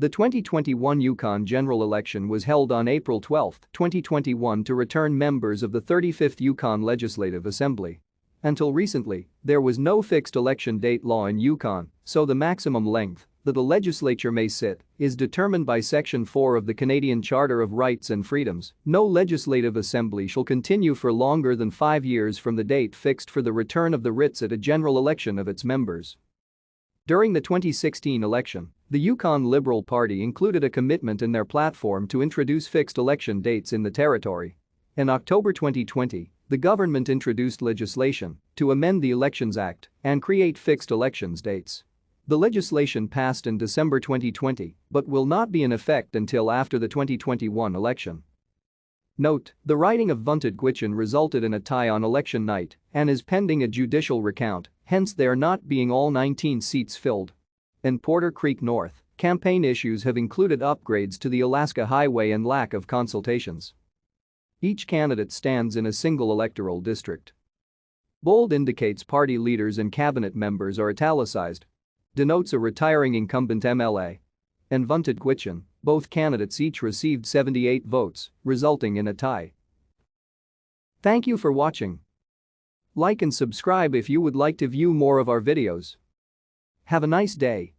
The 2021 Yukon general election was held on April 12, 2021 to return members of the 35th Yukon Legislative Assembly. Until recently, there was no fixed election date law in Yukon, so the maximum length that the legislature may sit is determined by Section 4 of the Canadian Charter of Rights and Freedoms. No legislative assembly shall continue for longer than 5 years from the date fixed for the return of the writs at a general election of its members. During the 2016 election, the Yukon Liberal Party included a commitment in their platform to introduce fixed election dates in the territory. In October 2020, the government introduced legislation to amend the Elections Act and create fixed elections dates. The legislation passed in December 2020 but will not be in effect until after the 2021 election. Note: the riding of Vuntut-Gwitchin resulted in a tie on election night and is pending a judicial recount, hence there not being all 19 seats filled. In Porter Creek North, campaign issues have included upgrades to the Alaska Highway and lack of consultations. Each candidate stands in a single electoral district. Bold indicates party leaders and cabinet members are italicized. Denotes a retiring incumbent MLA. In Vuntut-Gwitchin, both candidates each received 78 votes, resulting in a tie. Thank you for watching. Like and subscribe if you would like to view more of our videos. Have a nice day.